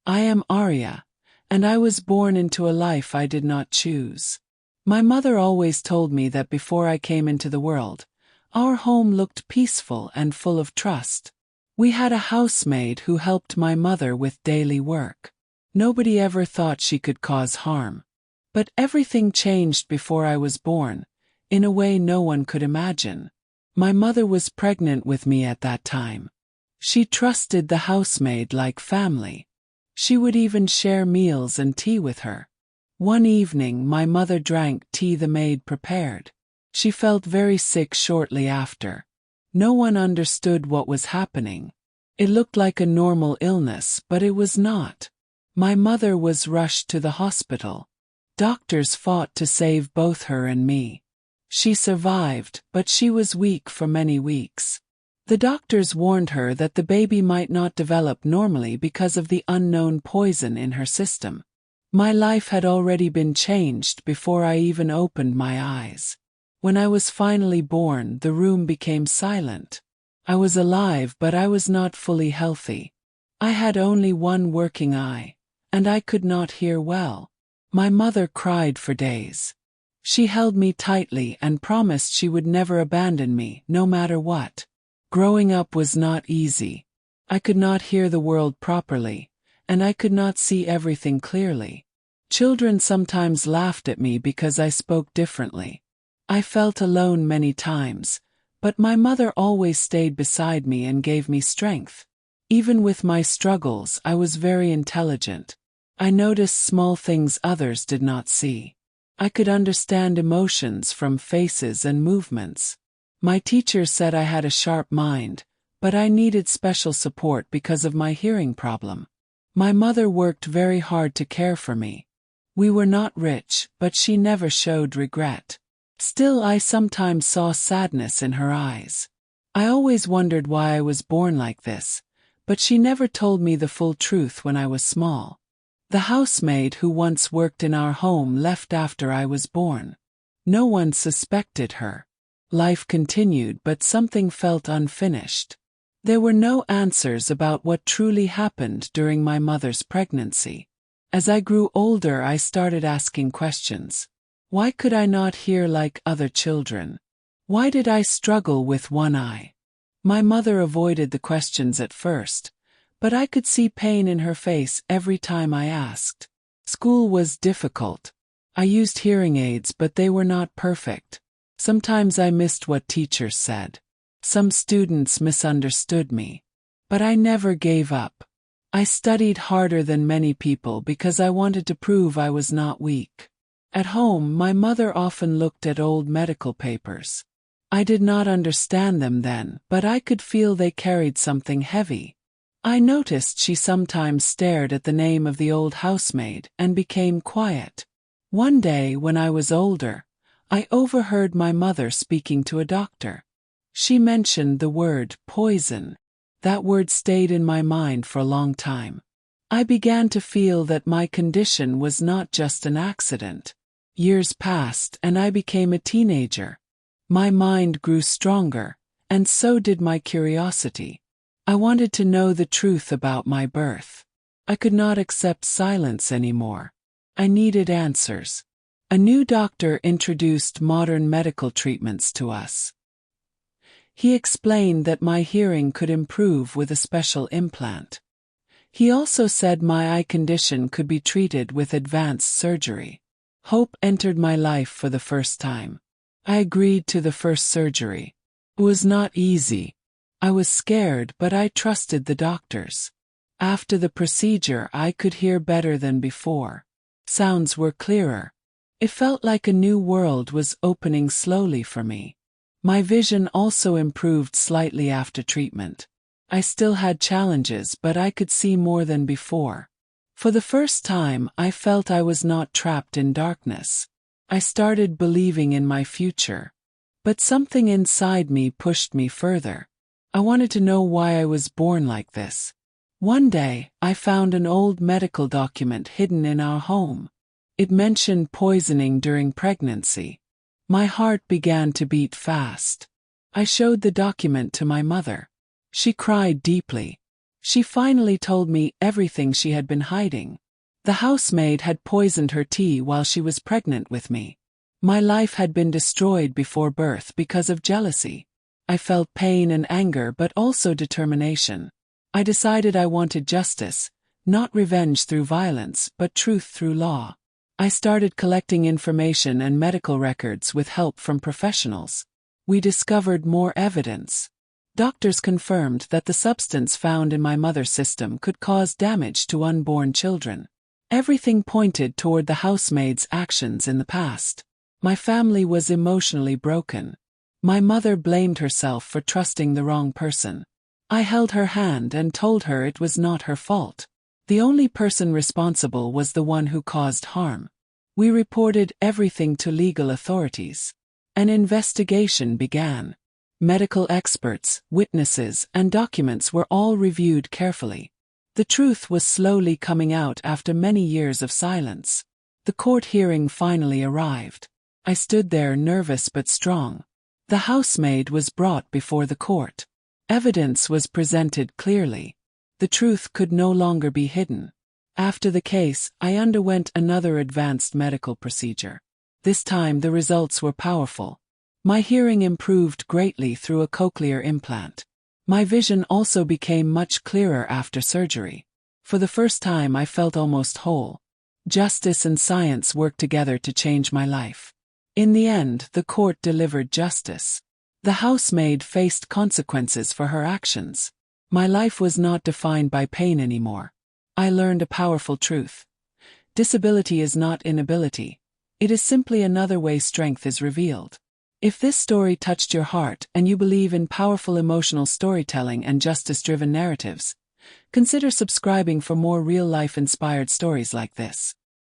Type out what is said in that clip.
I am Arya, and I was born into a life I did not choose. My mother always told me that before I came into the world, our home looked peaceful and full of trust. We had a housemaid who helped my mother with daily work. Nobody ever thought she could cause harm. But everything changed before I was born, in a way no one could imagine. My mother was pregnant with me at that time. She trusted the housemaid like family. She would even share meals and tea with her. One evening my mother drank tea the maid prepared. She felt very sick shortly after. No one understood what was happening. It looked like a normal illness, but it was not. My mother was rushed to the hospital. Doctors fought to save both her and me. She survived, but she was weak for many weeks. The doctors warned her that the baby might not develop normally because of the unknown poison in her system. My life had already been changed before I even opened my eyes. When I was finally born, the room became silent. I was alive, but I was not fully healthy. I had only one working eye, and I could not hear well. My mother cried for days. She held me tightly and promised she would never abandon me, no matter what. Growing up was not easy. I could not hear the world properly, and I could not see everything clearly. Children sometimes laughed at me because I spoke differently. I felt alone many times, but my mother always stayed beside me and gave me strength. Even with my struggles, I was very intelligent. I noticed small things others did not see. I could understand emotions from faces and movements. My teachers said I had a sharp mind, but I needed special support because of my hearing problem. My mother worked very hard to care for me. We were not rich, but she never showed regret. Still, I sometimes saw sadness in her eyes. I always wondered why I was born like this, but she never told me the full truth when I was small. The housemaid who once worked in our home left after I was born. No one suspected her. Life continued, but something felt unfinished. There were no answers about what truly happened during my mother's pregnancy. As I grew older, I started asking questions. Why could I not hear like other children? Why did I struggle with one eye? My mother avoided the questions at first, but I could see pain in her face every time I asked. School was difficult. I used hearing aids, but they were not perfect. Sometimes I missed what teachers said. Some students misunderstood me. But I never gave up. I studied harder than many people because I wanted to prove I was not weak. At home, my mother often looked at old medical papers. I did not understand them then, but I could feel they carried something heavy. I noticed she sometimes stared at the name of the old housemaid and became quiet. One day, when I was older, I overheard my mother speaking to a doctor. She mentioned the word poison. That word stayed in my mind for a long time. I began to feel that my condition was not just an accident. Years passed and I became a teenager. My mind grew stronger, and so did my curiosity. I wanted to know the truth about my birth. I could not accept silence anymore. I needed answers. A new doctor introduced modern medical treatments to us. He explained that my hearing could improve with a special implant. He also said my eye condition could be treated with advanced surgery. Hope entered my life for the first time. I agreed to the first surgery. It was not easy. I was scared, but I trusted the doctors. After the procedure, I could hear better than before. Sounds were clearer. It felt like a new world was opening slowly for me. My vision also improved slightly after treatment. I still had challenges, but I could see more than before. For the first time, I felt I was not trapped in darkness. I started believing in my future. But something inside me pushed me further. I wanted to know why I was born like this. One day, I found an old medical document hidden in our home. It mentioned poisoning during pregnancy. My heart began to beat fast. I showed the document to my mother. She cried deeply. She finally told me everything she had been hiding. The housemaid had poisoned her tea while she was pregnant with me. My life had been destroyed before birth because of jealousy. I felt pain and anger but also determination. I decided I wanted justice, not revenge through violence but truth through law. I started collecting information and medical records with help from professionals. We discovered more evidence. Doctors confirmed that the substance found in my mother's system could cause damage to unborn children. Everything pointed toward the housemaid's actions in the past. My family was emotionally broken. My mother blamed herself for trusting the wrong person. I held her hand and told her it was not her fault. The only person responsible was the one who caused harm. We reported everything to legal authorities. An investigation began. Medical experts, witnesses, and documents were all reviewed carefully. The truth was slowly coming out after many years of silence. The court hearing finally arrived. I stood there nervous but strong. The housemaid was brought before the court. Evidence was presented clearly. The truth could no longer be hidden. After the case, I underwent another advanced medical procedure. This time the results were powerful. My hearing improved greatly through a cochlear implant. My vision also became much clearer after surgery. For the first time I felt almost whole. Justice and science worked together to change my life. In the end, the court delivered justice. The housemaid faced consequences for her actions. My life was not defined by pain anymore. I learned a powerful truth. Disability is not inability. It is simply another way strength is revealed. If this story touched your heart and you believe in powerful emotional storytelling and justice-driven narratives, consider subscribing for more real-life inspired stories like this.